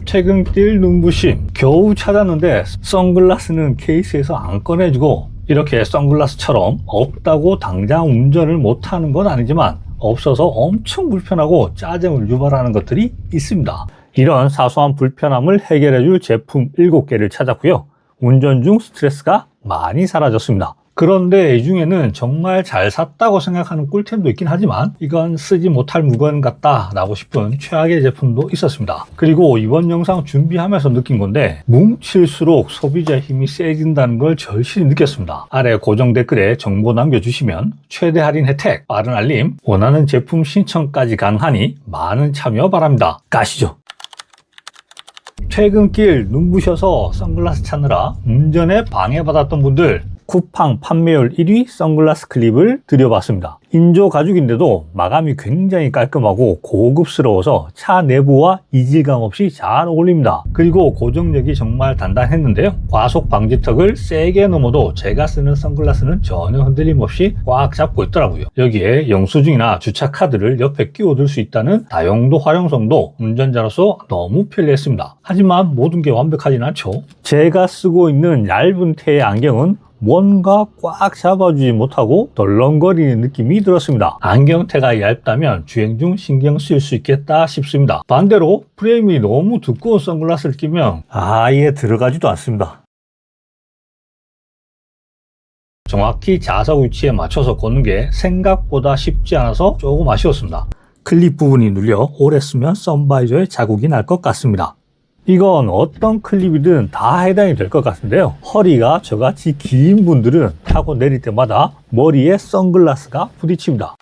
퇴근길 눈부심 겨우 찾았는데 선글라스는 케이스에서 안 꺼내주고, 이렇게 선글라스처럼 없다고 당장 운전을 못하는 건 아니지만 없어서 엄청 불편하고 짜증을 유발하는 것들이 있습니다. 이런 사소한 불편함을 해결해줄 제품 7개를 찾았고요. 운전 중 스트레스가 많이 사라졌습니다. 그런데 이 중에는 정말 잘 샀다고 생각하는 꿀템도 있긴 하지만 이건 쓰지 못할 물건 같다 라고 싶은 최악의 제품도 있었습니다. 그리고 이번 영상 준비하면서 느낀 건데, 뭉칠수록 소비자 힘이 세진다는 걸 절실히 느꼈습니다. 아래 고정 댓글에 정보 남겨주시면 최대 할인 혜택, 빠른 알림, 원하는 제품 신청까지 가능하니 많은 참여 바랍니다. 가시죠. 퇴근길 눈부셔서 선글라스 찾느라 운전에 방해받았던 분들, 쿠팡 판매율 1위 선글라스 클립을 들여봤습니다. 인조 가죽인데도 마감이 굉장히 깔끔하고 고급스러워서 차 내부와 이질감 없이 잘 어울립니다. 그리고 고정력이 정말 단단했는데요. 과속 방지턱을 세게 넘어도 제가 쓰는 선글라스는 전혀 흔들림 없이 꽉 잡고 있더라고요. 여기에 영수증이나 주차 카드를 옆에 끼워둘 수 있다는 다용도 활용성도 운전자로서 너무 편리했습니다. 하지만 모든 게 완벽하진 않죠. 제가 쓰고 있는 얇은 태의 안경은 뭔가 꽉 잡아주지 못하고 덜렁거리는 느낌이 들었습니다. 안경테가 얇다면 주행 중 신경 쓰일 수 있겠다 싶습니다. 반대로 프레임이 너무 두꺼운 선글라스를 끼면 아예 들어가지도 않습니다. 정확히 좌석 위치에 맞춰서 꽂는 게 생각보다 쉽지 않아서 조금 아쉬웠습니다. 클립 부분이 눌려 오래 쓰면 선바이저에 자국이 날 것 같습니다. 이건 어떤 클립이든 다 해당이 될 것 같은데요. 허리가 저같이 긴 분들은 타고 내릴 때마다 머리에 선글라스가 부딪힙니다.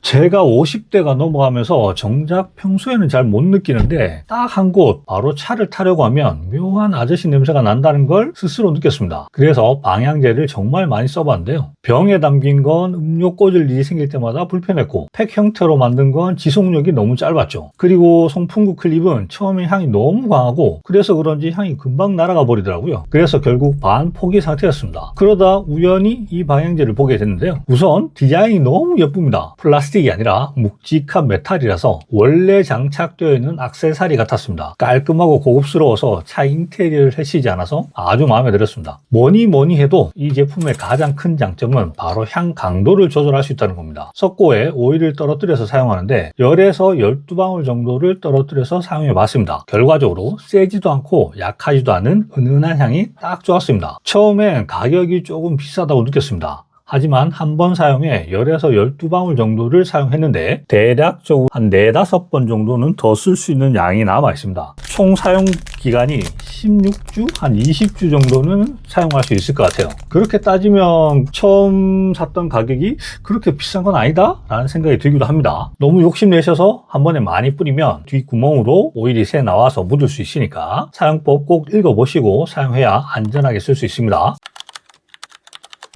제가 50대가 넘어가면서 정작 평소에는 잘 못 느끼는데 딱 한 곳 바로 차를 타려고 하면 묘한 아저씨 냄새가 난다는 걸 스스로 느꼈습니다. 그래서 방향제를 정말 많이 써봤는데요. 병에 담긴 건 음료 꽂을 일이 생길 때마다 불편했고, 팩 형태로 만든 건 지속력이 너무 짧았죠. 그리고 송풍구 클립은 처음에 향이 너무 강하고 그래서 그런지 향이 금방 날아가 버리더라고요. 그래서 결국 반포기 상태였습니다. 그러다 우연히 이 방향제를 보게 됐는데요. 우선 디자인이 너무 예쁩니다. 플라스틱이 아니라 묵직한 메탈이라서 원래 장착되어 있는 액세서리 같았습니다. 깔끔하고 고급스러워서 차 인테리어를 해치지 않아서 아주 마음에 들었습니다. 뭐니 해도 이 제품의 가장 큰 장점은 바로 향 강도를 조절할 수 있다는 겁니다. 석고에 오일을 떨어뜨려서 사용하는데 10에서 12방울 정도를 떨어뜨려서 사용해 봤습니다. 결과적으로 세지도 않고 약하지도 않은 은은한 향이 딱 좋았습니다. 처음엔 가격이 조금 비싸다고 느꼈습니다. 하지만 한 번 사용에 10에서 12방울 정도를 사용했는데 대략적으로 한 4-5번 정도는 더 쓸 수 있는 양이 남아 있습니다. 총 사용 기간이 16주, 한 20주 정도는 사용할 수 있을 것 같아요. 그렇게 따지면 처음 샀던 가격이 그렇게 비싼 건 아니다 라는 생각이 들기도 합니다. 너무 욕심내셔서 한 번에 많이 뿌리면 뒷구멍으로 오일이 새 나와서 묻을 수 있으니까 사용법 꼭 읽어보시고 사용해야 안전하게 쓸 수 있습니다.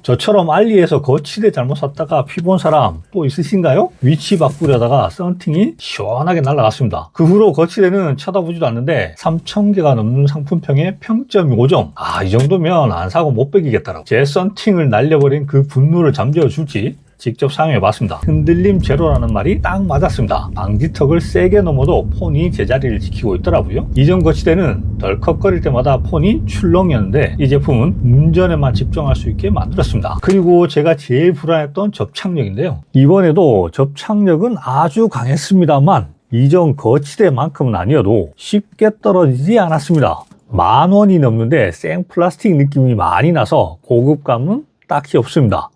저처럼 알리에서 거치대 잘못 샀다가 피본 사람 또 있으신가요? 위치 바꾸려다가 썬팅이 시원하게 날아갔습니다. 그 후로 거치대는 쳐다보지도 않는데 3,000개가 넘는 상품평에 평점이 5점. 이 정도면 안 사고 못 베기겠더라고. 제 썬팅을 날려버린 그 분노를 잠재워줄지 직접 사용해봤습니다. 흔들림 제로라는 말이 딱 맞았습니다. 방지턱을 세게 넘어도 폰이 제자리를 지키고 있더라고요. 이전 거치대는 덜컥거릴 때마다 폰이 출렁이었는데 이 제품은 운전에만 집중할 수 있게 만들었습니다. 그리고 제가 제일 불안했던 접착력인데요. 이번에도 접착력은 아주 강했습니다만 이전 거치대만큼은 아니어도 쉽게 떨어지지 않았습니다. 10,000원이 넘는데 생 플라스틱 느낌이 많이 나서 고급감은 딱히 없습니다.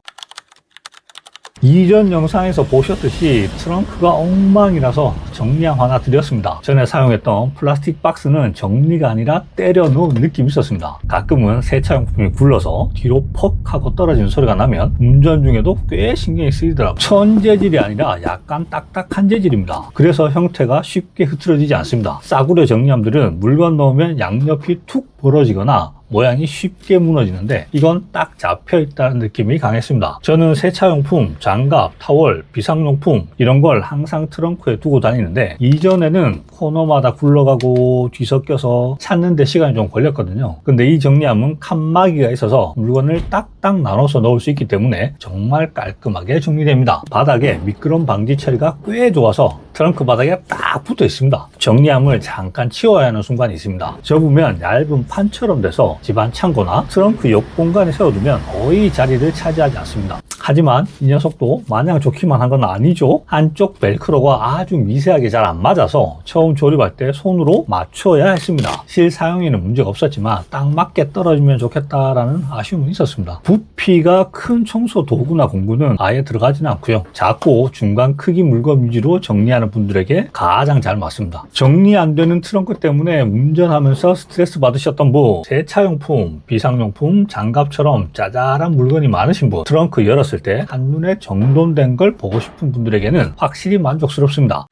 이전 영상에서 보셨듯이 트렁크가 엉망이라서 정리함 하나 드렸습니다. 전에 사용했던 플라스틱 박스는 정리가 아니라 때려 놓은 느낌이 있었습니다. 가끔은 세차용품이 굴러서 뒤로 퍽 하고 떨어지는 소리가 나면 운전 중에도 꽤 신경이 쓰이더라고요. 천재질이 아니라 약간 딱딱한 재질입니다. 그래서 형태가 쉽게 흐트러지지 않습니다. 싸구려 정리함들은 물건 넣으면 양옆이 툭 벌어지거나 모양이 쉽게 무너지는데 이건 딱 잡혀있다는 느낌이 강했습니다. 저는 세차용품, 장갑, 타월, 비상용품 이런 걸 항상 트렁크에 두고 다니는데 이전에는 코너마다 굴러가고 뒤섞여서 찾는 데 시간이 좀 걸렸거든요. 근데 이 정리함은 칸막이가 있어서 물건을 딱딱 나눠서 넣을 수 있기 때문에 정말 깔끔하게 정리됩니다. 바닥에 미끄럼 방지 처리가 꽤 좋아서 트렁크 바닥에 딱 딱 붙어 있습니다. 정리함을 잠깐 치워야 하는 순간이 있습니다. 접으면 얇은 판처럼 돼서 집안 창고나 트렁크 옆 공간에 세워두면 거의 자리를 차지하지 않습니다. 하지만 이 녀석도 마냥 좋기만 한 건 아니죠. 한쪽 벨크로가 아주 미세하게 잘 안 맞아서 처음 조립할 때 손으로 맞춰야 했습니다. 실사용에는 문제가 없었지만 딱 맞게 떨어지면 좋겠다라는 아쉬움은 있었습니다. 부피가 큰 청소 도구나 공구는 아예 들어가지는 않고요. 작고 중간 크기 물건 위주로 정리하는 분들에게 가장 잘 맞습니다. 정리 안 되는 트렁크 때문에 운전하면서 스트레스 받으셨던 분, 세차용품, 비상용품, 장갑처럼 짜잘한 물건이 많으신 분, 트렁크 열었을 때 한눈에 정돈된 걸 보고 싶은 분들에게는 확실히 만족스럽습니다.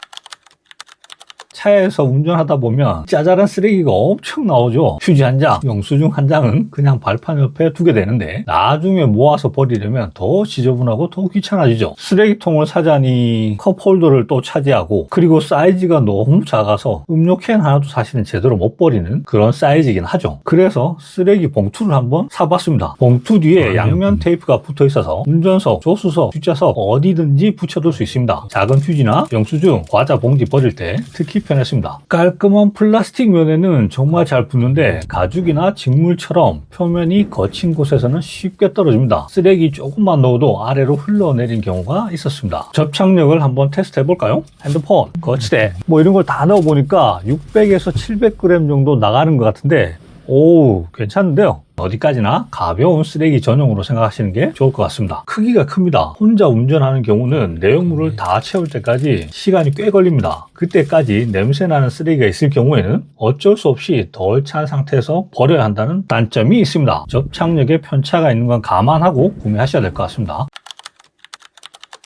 차에서 운전하다 보면 짜잘한 쓰레기가 엄청 나오죠. 휴지 한 장, 영수증 한 장은 그냥 발판 옆에 두게 되는데 나중에 모아서 버리려면 더 지저분하고 더 귀찮아지죠. 쓰레기통을 사자니 컵홀더를 또 차지하고, 그리고 사이즈가 너무 작아서 음료캔 하나도 사실은 제대로 못 버리는 그런 사이즈이긴 하죠. 그래서 쓰레기 봉투를 한번 사봤습니다. 봉투 뒤에 양면 테이프가 붙어 있어서 운전석, 조수석, 뒷좌석 어디든지 붙여둘 수 있습니다. 작은 휴지나 영수증, 과자 봉지 버릴 때 특히 편했습니다. 깔끔한 플라스틱 면에는 정말 잘 붙는데 가죽이나 직물처럼 표면이 거친 곳에서는 쉽게 떨어집니다. 쓰레기 조금만 넣어도 아래로 흘러내린 경우가 있었습니다. 접착력을 한번 테스트 해볼까요? 핸드폰, 거치대 뭐 이런 걸 다 넣어보니까 600에서 700g 정도 나가는 것 같은데 오, 괜찮은데요? 어디까지나 가벼운 쓰레기 전용으로 생각하시는 게 좋을 것 같습니다. 크기가 큽니다. 혼자 운전하는 경우는 내용물을 다 채울 때까지 시간이 꽤 걸립니다. 그때까지 냄새나는 쓰레기가 있을 경우에는 어쩔 수 없이 덜 찬 상태에서 버려야 한다는 단점이 있습니다. 접착력에 편차가 있는 건 감안하고 구매하셔야 될 것 같습니다.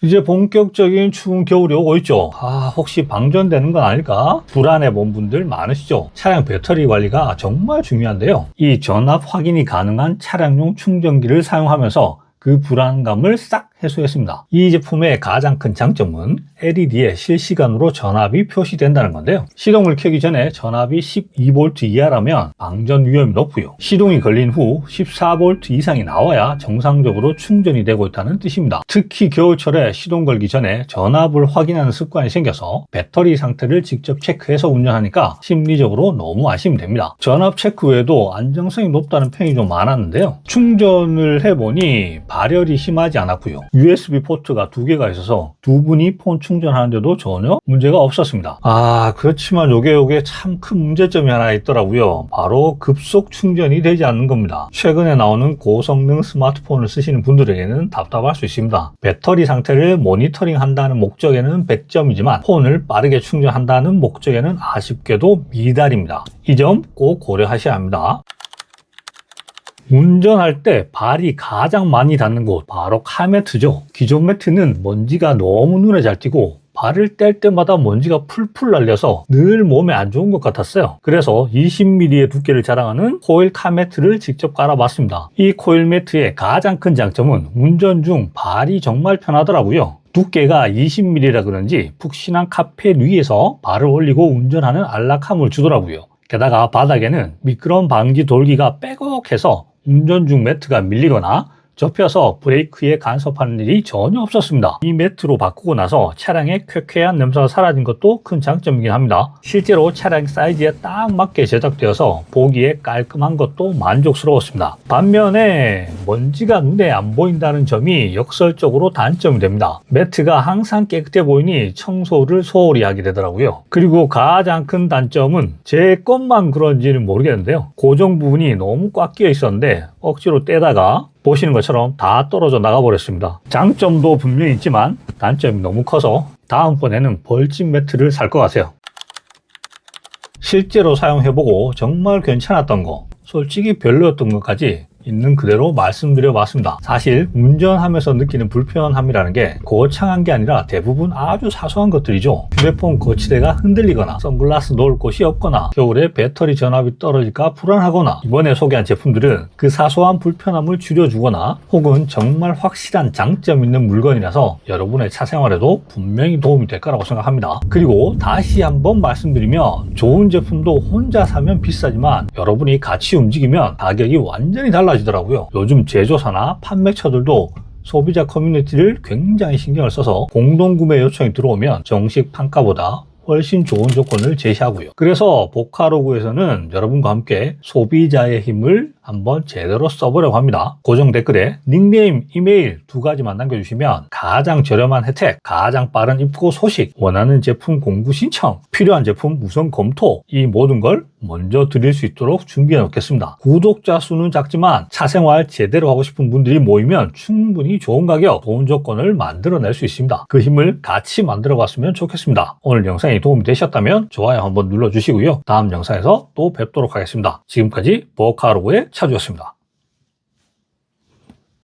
이제 본격적인 추운 겨울이 오고 있죠. 혹시 방전되는 건 아닐까? 불안해 본 분들 많으시죠? 차량 배터리 관리가 정말 중요한데요. 이 전압 확인이 가능한 차량용 충전기를 사용하면서 그 불안감을 싹 해소했습니다. 이 제품의 가장 큰 장점은 LED에 실시간으로 전압이 표시된다는 건데요. 시동을 켜기 전에 전압이 12V 이하라면 방전 위험이 높고요. 시동이 걸린 후 14V 이상이 나와야 정상적으로 충전이 되고 있다는 뜻입니다. 특히 겨울철에 시동 걸기 전에 전압을 확인하는 습관이 생겨서 배터리 상태를 직접 체크해서 운전하니까 심리적으로 너무 안심이 됩니다. 전압 체크 외에도 안정성이 높다는 평이 좀 많았는데요. 충전을 해보니 발열이 심하지 않았고요. USB 포트가 2개가 있어서 두 분이 폰 충전하는데도 전혀 문제가 없었습니다. 그렇지만 요게 참 큰 문제점이 하나 있더라고요. 바로 급속 충전이 되지 않는 겁니다. 최근에 나오는 고성능 스마트폰을 쓰시는 분들에게는 답답할 수 있습니다. 배터리 상태를 모니터링 한다는 목적에는 100점이지만 폰을 빠르게 충전한다는 목적에는 아쉽게도 미달입니다. 이 점 꼭 고려하셔야 합니다. 운전할 때 발이 가장 많이 닿는 곳, 바로 카매트죠. 기존 매트는 먼지가 너무 눈에 잘 띄고 발을 뗄 때마다 먼지가 풀풀 날려서 늘 몸에 안 좋은 것 같았어요. 그래서 20mm의 두께를 자랑하는 코일 카매트를 직접 깔아봤습니다. 이 코일 매트의 가장 큰 장점은 운전 중 발이 정말 편하더라고요. 두께가 20mm라 그런지 푹신한 카펫 위에서 발을 올리고 운전하는 안락함을 주더라고요. 게다가 바닥에는 미끄럼 방지 돌기가 빼곡해서 운전 중 매트가 밀리거나 접혀서 브레이크에 간섭하는 일이 전혀 없었습니다. 이 매트로 바꾸고 나서 차량의 쾌쾌한 냄새가 사라진 것도 큰 장점이긴 합니다. 실제로 차량 사이즈에 딱 맞게 제작되어서 보기에 깔끔한 것도 만족스러웠습니다. 반면에 먼지가 눈에 안 보인다는 점이 역설적으로 단점이 됩니다. 매트가 항상 깨끗해 보이니 청소를 소홀히 하게 되더라고요. 그리고 가장 큰 단점은 제 것만 그런지는 모르겠는데요. 고정 부분이 너무 꽉 끼어 있었는데 억지로 떼다가 보시는 것처럼 다 떨어져 나가버렸습니다. 장점도 분명히 있지만 단점이 너무 커서 다음번에는 벌집 매트를 살 것 같아요. 실제로 사용해보고 정말 괜찮았던 거, 솔직히 별로였던 것까지 있는 그대로 말씀드려봤습니다. 사실 운전하면서 느끼는 불편함이라는 게 거창한 게 아니라 대부분 아주 사소한 것들이죠. 휴대폰 거치대가 흔들리거나 선글라스 놓을 곳이 없거나 겨울에 배터리 전압이 떨어질까 불안하거나, 이번에 소개한 제품들은 그 사소한 불편함을 줄여주거나 혹은 정말 확실한 장점 있는 물건이라서 여러분의 차 생활에도 분명히 도움이 될 거라고 생각합니다. 그리고 다시 한번 말씀드리면 좋은 제품도 혼자 사면 비싸지만 여러분이 같이 움직이면 가격이 완전히 달라지더라고요. 요즘 제조사나 판매처들도 소비자 커뮤니티를 굉장히 신경을 써서 공동구매 요청이 들어오면 정식 판가보다 훨씬 좋은 조건을 제시하고요. 그래서 보카로그에서는 여러분과 함께 소비자의 힘을 한번 제대로 써보려고 합니다. 고정 댓글에 닉네임, 이메일 2가지만 남겨주시면 가장 저렴한 혜택, 가장 빠른 입고 소식, 원하는 제품 공구 신청, 필요한 제품 우선 검토, 이 모든 걸 먼저 드릴 수 있도록 준비해 놓겠습니다. 구독자 수는 작지만 차생활 제대로 하고 싶은 분들이 모이면 충분히 좋은 가격, 좋은 조건을 만들어낼 수 있습니다. 그 힘을 같이 만들어 봤으면 좋겠습니다. 오늘 영상이 도움이 되셨다면 좋아요 한번 눌러주시고요. 다음 영상에서 또 뵙도록 하겠습니다. 지금까지 보카로그의 차주였습니다.